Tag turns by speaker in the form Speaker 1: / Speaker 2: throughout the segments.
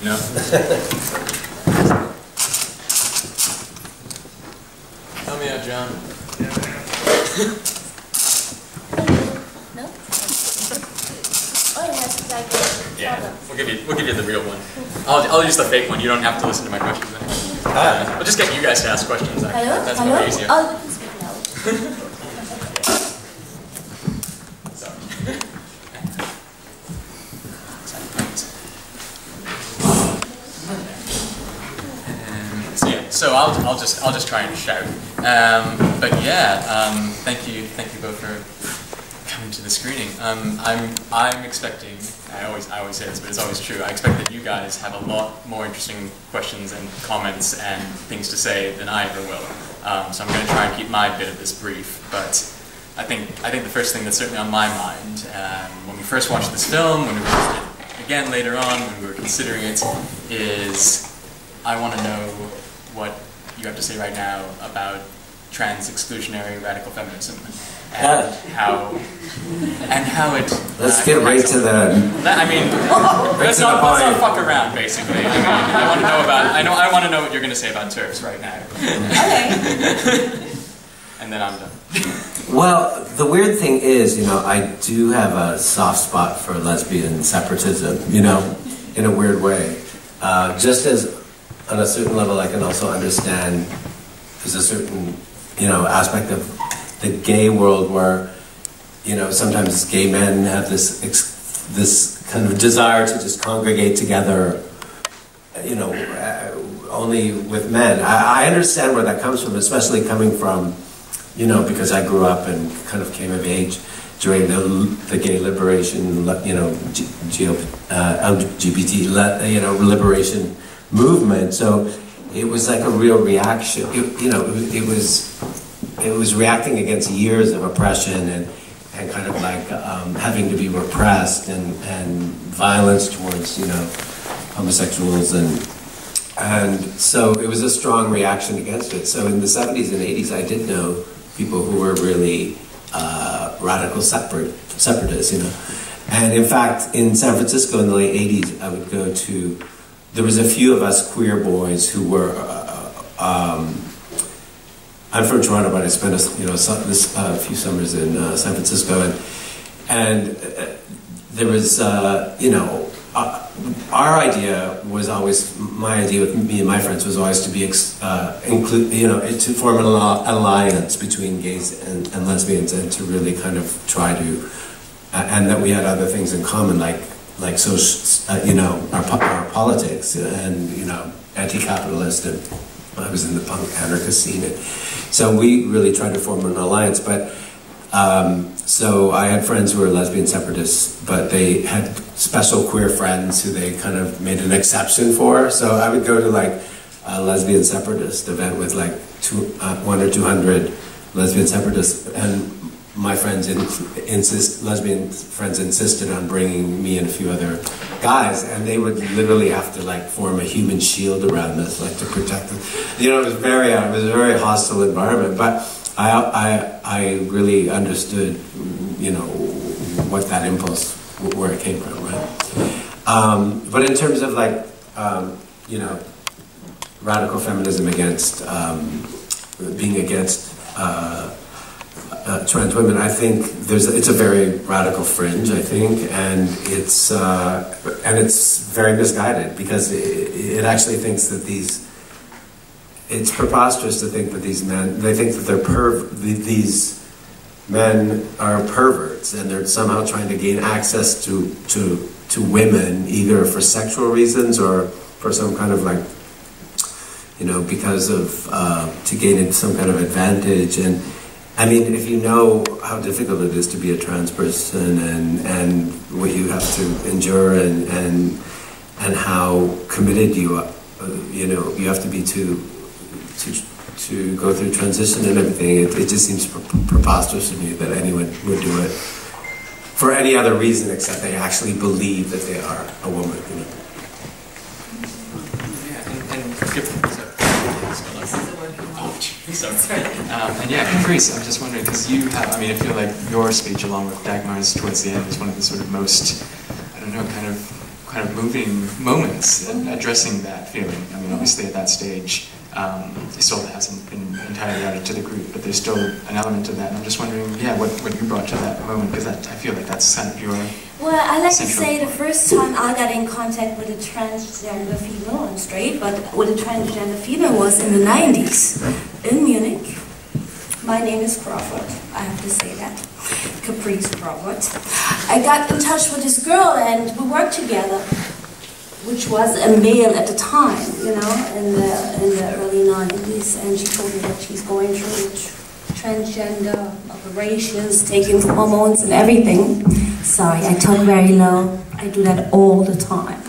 Speaker 1: No? Help me out, John.
Speaker 2: No? Oh, it has like a
Speaker 1: Yeah, we'll give you the real one. I'll use the fake one. You don't have to listen to my questions anymore. We'll just get you guys to ask questions. Actually.
Speaker 2: Hello?
Speaker 1: That's
Speaker 2: Hello?
Speaker 1: more easier.
Speaker 2: Oh, we can speak loud. So I'll just try and shout. But yeah, thank you both for coming to the screening. I'm expecting. I always say this, but it's always true. I expect that you guys have a lot more interesting questions and comments and things to say than I ever will. So I'm going to try and keep my bit of this brief. But I think the first thing that's certainly on my mind when we first watched this film, when we watched it again later on, when we were considering it, is I want to know what you have to say right now about trans-exclusionary radical feminism and how it.
Speaker 3: Let's get right to the.
Speaker 1: I mean, let's not fuck around. Basically, I mean, I want to know about. I want to know what you're going to say about TERFs right now.
Speaker 2: Okay.
Speaker 1: And then I'm done.
Speaker 3: Well, the weird thing is, I do have a soft spot for lesbian separatism. In a weird way, just as. On a certain level, I can also understand there's a certain, aspect of the gay world where, sometimes gay men have this kind of desire to just congregate together, only with men. I understand where that comes from, especially coming from, because I grew up and kind of came of age during the gay liberation, LGBT, liberation movement. So it was like a real reaction. It was reacting against years of oppression and kind of like having to be repressed and violence towards homosexuals and so it was a strong reaction against it. So in the 70s and 80s, I did know people who were really radical separatists. And in fact, in San Francisco in the late 80s, I would go to. There was a few of us queer boys who were. I'm from Toronto, but I spent a few summers in San Francisco, and there was our idea was always, my idea with me and my friends was always to be to form an alliance between gays and lesbians, and to really kind of try to, and that we had other things in common like our politics and anti-capitalist, and I was in the punk anarchist scene, and so we really tried to form an alliance. But so I had friends who were lesbian separatists, but they had special queer friends who they kind of made an exception for. So I would go to like a lesbian separatist event with like 100 or 200 lesbian separatists, and my friends lesbian friends insisted on bringing me and a few other guys, and they would literally have to like form a human shield around us, like to protect them. It was a very hostile environment, but I really understood, what that impulse, where it came from, right? But in terms of like, radical feminism against, being against, trans women, I think it's a very radical fringe, I think, and it's very misguided, because it actually thinks that it's preposterous to think that these men, they think that these men are perverts, and they're somehow trying to gain access to women, either for sexual reasons or for some kind of like, because of, to gain some kind of advantage. And I mean, if you know how difficult it is to be a trans person, and what you have to endure, and how committed you are, you have to be to go through transition and everything, it just seems preposterous to me that anyone would do it for any other reason except they actually believe that they are a woman.
Speaker 1: And yeah, Caprice, I'm just wondering, because you have, I feel like your speech along with Dagmar's towards the end is one of the sort of most, I don't know, kind of
Speaker 2: kind of moving moments addressing that feeling. I mean, obviously at that stage, Isolde hasn't been entirely added to the group, but there's still an element of that. And I'm just wondering, yeah, what you brought to that moment, because I feel like that's kind of your...
Speaker 4: Well, I like to say the first time I got in contact with a transgender female, I'm straight, but with a transgender female was in the 90s in Munich. My name is Crawford, I have to say that. Caprice Crawford. I got in touch with this girl and we worked together, which was a male at the time, you know, in the early 90s, and she told me that she's going through transgender operations, taking hormones and everything. Sorry, I talk very low. I do that all the time.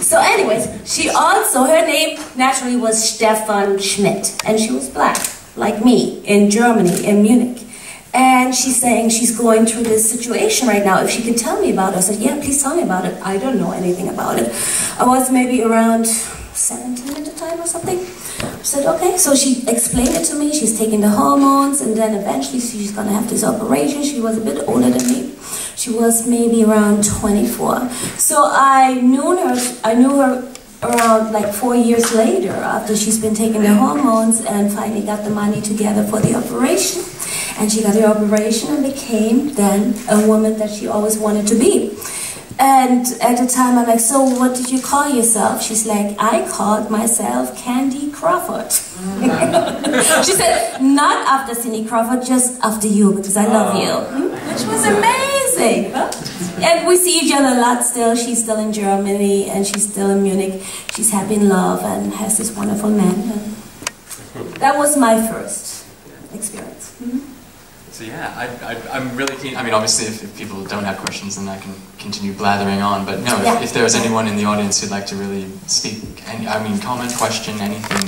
Speaker 4: So anyways, she also, her name naturally was Stefan Schmidt, and she was black, like me, in Germany, in Munich. And she's saying she's going through this situation right now. If she could tell me about it, I said, yeah, please tell me about it. I don't know anything about it. I was maybe around 17 at the time or something. I said, okay. So she explained it to me. She's taking the hormones, and then eventually she's going to have this operation. She was a bit older than me. She was maybe around 24. So I knew her around like 4 years later, after she's been taking the hormones and finally got the money together for the operation. And she got the operation and became then a woman that she always wanted to be. And at the time I'm like, so what did you call yourself? She's like, I called myself Candy Crawford. She said, not after Cindy Crawford, just after you, because I love you. Which was amazing. And we see each other a lot still. She's still in Germany and she's still in Munich. She's happy in love and has this wonderful man. And that was my first experience.
Speaker 2: So yeah, I'm really keen. I mean, obviously, if people don't have questions, then I can continue blathering on. But no, if there's anyone in the audience who'd like to really speak, I mean, comment, question, anything.